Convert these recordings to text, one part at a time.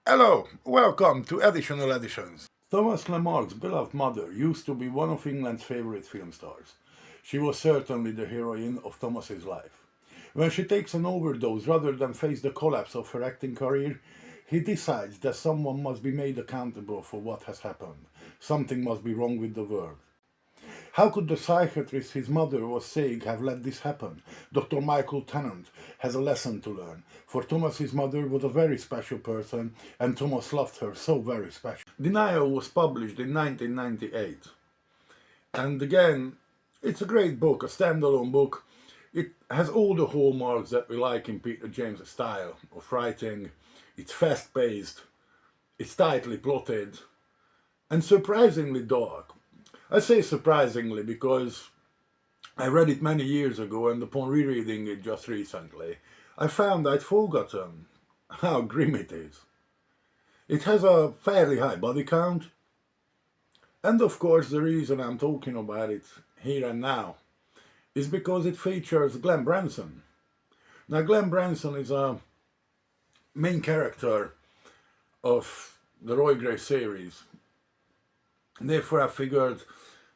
Hello, welcome to Additional Editions. Thomas Lamarck's beloved mother used to be one of England's favourite film stars. She was certainly the heroine of Thomas's life. When she takes an overdose rather than face the collapse of her acting career, he decides that someone must be made accountable for what has happened. Something must be wrong with the world. How could the psychiatrist his mother was saying have let this happen? Dr. Michael Tennant has a lesson to learn, for Thomas his mother was a very special person and Thomas loved her so very special. Denial was published in 1998 and again it's a great book, a standalone book. It has all the hallmarks that we like in Peter James' style of writing. It's fast-paced, it's tightly plotted and surprisingly dark. I say surprisingly because I read it many years ago and upon rereading it just recently, I found I'd forgotten how grim it is. It has a fairly high body count, and of course the reason I'm talking about it here and now is because it features Glenn Branson. Now Glenn Branson is a main character of the Roy Gray series. Therefore I figured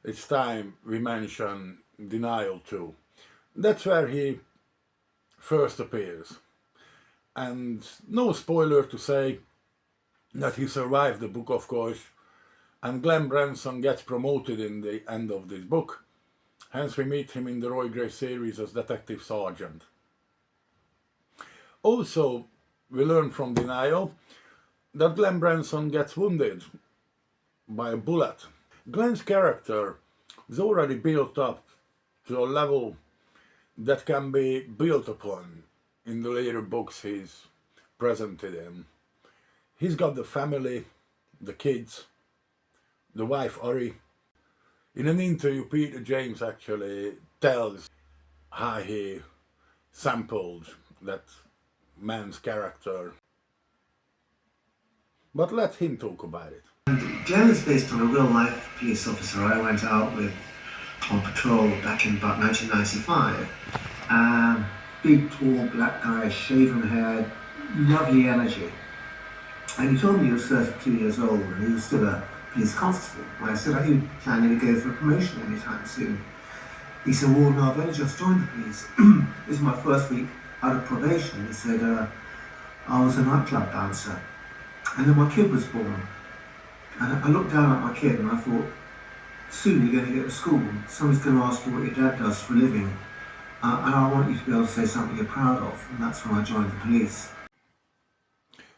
it's time we mention Denial too. That's where he first appears. And no spoiler to say that he survived the book, of course, and Glenn Branson gets promoted in the end of this book. Hence we meet him in the Roy Gray series as Detective Sergeant. Also, we learn from Denial that Glenn Branson gets wounded by a bullet. Glenn's character is already built up to a level that can be built upon in the later books he's presented in. He's got the family, the kids, the wife Ori. In an interview, Peter James actually tells how he sampled that man's character. But let him talk about it. Glenn is based on a real-life police officer I went out with on patrol back in about 1995. Big, tall, black guy, shaven head, lovely energy. And he told me he was 32 years old and he was still a police constable. And I said, are you planning to go for a promotion anytime soon? He said, well, no, I've only just joined the police. This is my first week out of probation. He said, I was a nightclub bouncer. And then my kid was born. And I looked down at my kid and I thought, soon you're going to get to school. Somebody's going to ask you what your dad does for a living. And I want you to be able to say something you're proud of. And that's when I joined the police.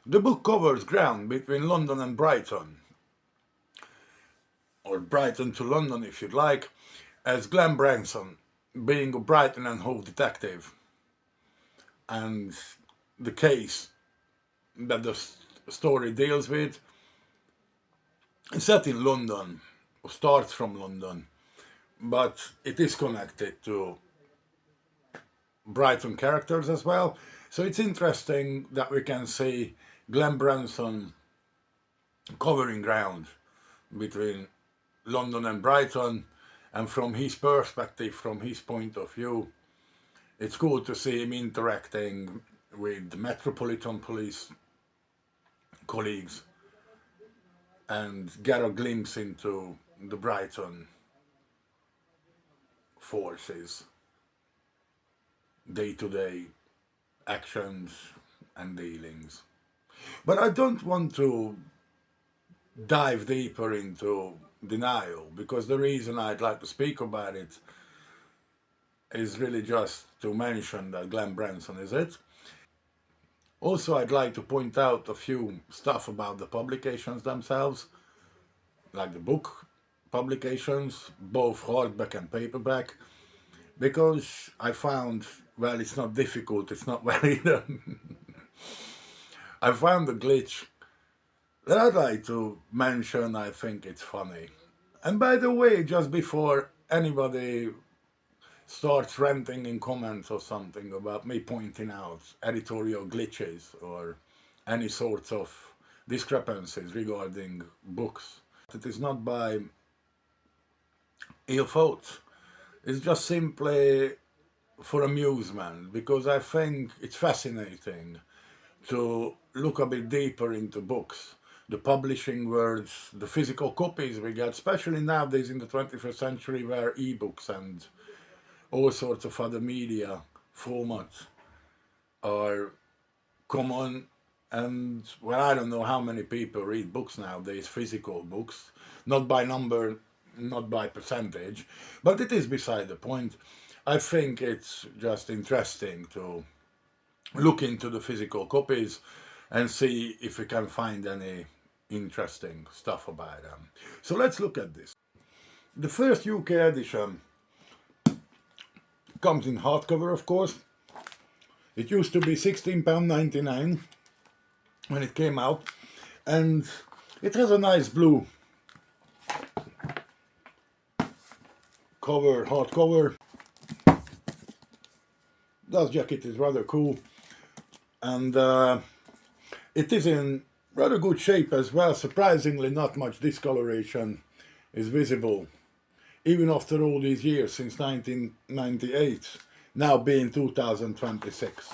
The book covers ground between London and Brighton, or Brighton to London if you'd like, as Glenn Branson being a Brighton and Hove detective. And the case that the story deals with is set in London, or starts from London, but it is connected to Brighton characters as well. So it's interesting that we can see Glenn Branson covering ground between London and Brighton, and from his perspective, from his point of view, it's cool to see him interacting with the Metropolitan Police colleagues and get a glimpse into the Brighton forces, day-to-day actions and dealings. But I don't want to dive deeper into Denial, because the reason I'd like to speak about it is really just to mention that Glenn Branson is it. Also, I'd like to point out a few stuff about the publications themselves, like the book publications, both hardback and paperback, because I found, well, it's not difficult, it's not very I found a glitch that I'd like to mention. I think it's funny. And by the way, just before anybody starts ranting in comments or something about me pointing out editorial glitches or any sorts of discrepancies regarding books, it is not by ill thought. It's just simply for amusement, because I think it's fascinating to look a bit deeper into books, the publishing words, the physical copies we get, especially nowadays in the 21st century where ebooks and all sorts of other media formats are common. And well, I don't know how many people read books nowadays, physical books, not by number, not by percentage, but it is beside the point. I think it's just interesting to look into the physical copies and see if we can find any interesting stuff about them. So let's look at this. The first UK edition comes in hardcover, of course. It used to be £16.99 when it came out, and it has a nice blue cover, hardcover. Dust jacket is rather cool, and it is in rather good shape as well. Surprisingly, not much discoloration is visible, even after all these years, since 1998, now being 2026.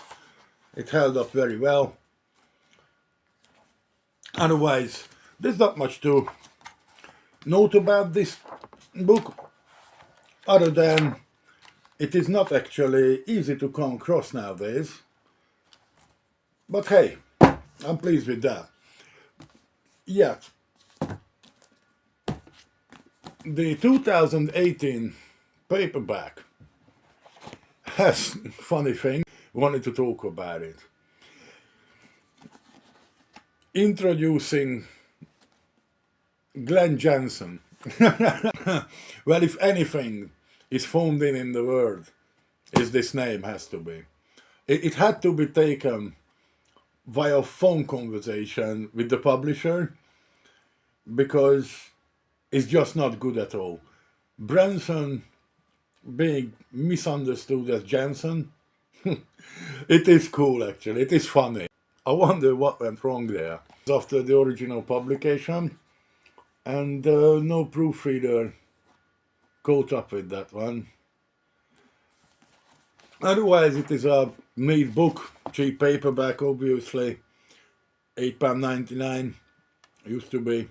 It held up very well. Otherwise, there's not much to note about this book, other than it is not actually easy to come across nowadays. But hey, I'm pleased with that. Yet, the 2018 paperback has, funny thing, wanted to talk about it. Introducing Glenn Branson. Well, if anything is phoned in the world, is this name has to be. It had to be taken via phone conversation with the publisher, because it's just not good at all. Branson being misunderstood as Jansen, it is cool actually, it is funny. I wonder what went wrong there. After the original publication, and no proofreader caught up with that one. Otherwise, it is a neat book, cheap paperback, obviously, £8.99 used to be.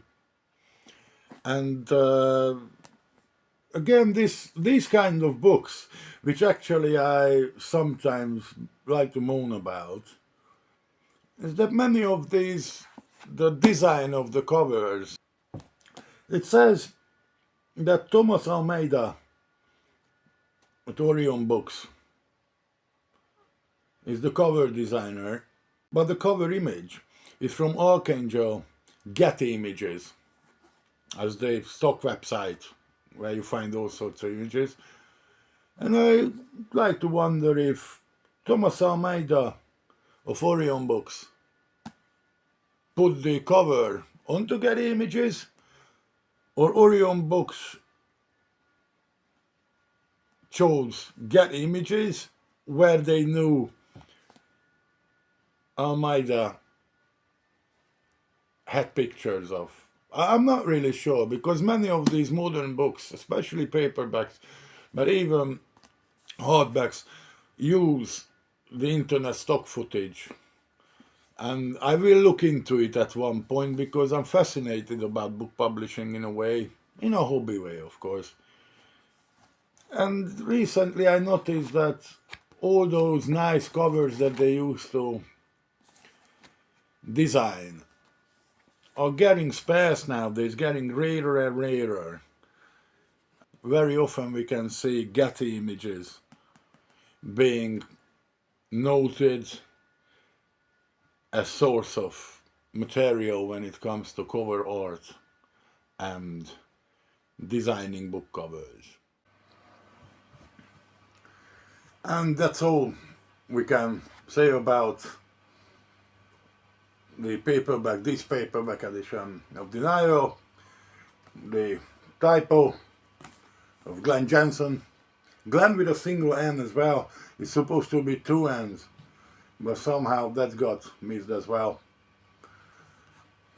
And again, these kind of books, which actually I sometimes like to moan about, is that many of these, the design of the covers, it says that Thomas Almeida at Orion Books is the cover designer, but the cover image is from Archangel Getty Images, as the stock website where you find all sorts of images. And I like to wonder if Thomas Almeida of Orion Books put the cover onto Getty Images, or Orion Books chose Getty Images where they knew Almeida had pictures of. I'm not really sure, because many of these modern books, especially paperbacks, but even hardbacks, use the internet stock footage. And I will look into it at one point, because I'm fascinated about book publishing in a way, in a hobby way, of course. And recently I noticed that all those nice covers that they used to design are getting sparse nowadays, getting rarer and rarer. Very often we can see Getty Images being noted as source of material when it comes to cover art and designing book covers. And that's all we can say about the paperback, this paperback edition of Denial, the typo of Glenn Branson. Glenn with a single N as well. It's supposed to be two N's, but somehow that got missed as well.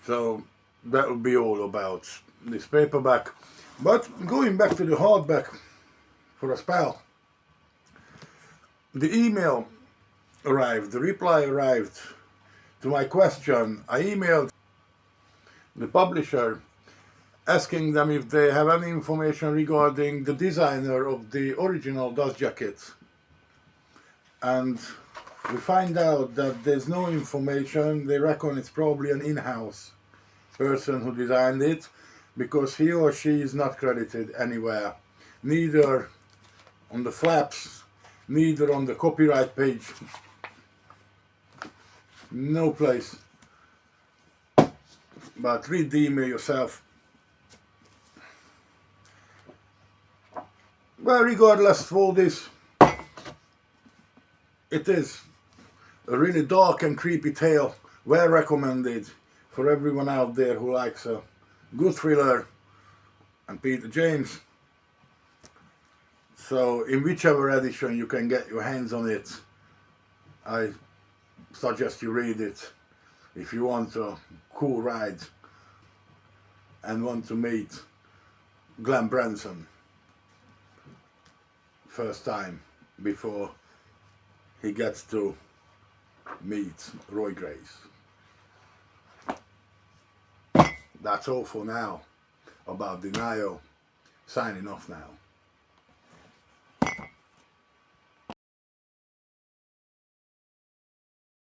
So that will be all about this paperback. But going back to the hardback for a spell, the email arrived, the reply arrived to my question, I emailed the publisher asking them if they have any information regarding the designer of the original dust jacket. And we find out that there's no information. They reckon it's probably an in-house person who designed it, because he or she is not credited anywhere, neither on the flaps, neither on the copyright page, no place. But read the email yourself. Well, regardless of all this, it is a really dark and creepy tale, well recommended for everyone out there who likes a good thriller and Peter James. So in whichever edition you can get your hands on it, I suggest you read it if you want a cool ride and want to meet Glenn Branson first time before he gets to meet Roy Grace. That's all for now about Denial. Signing off now.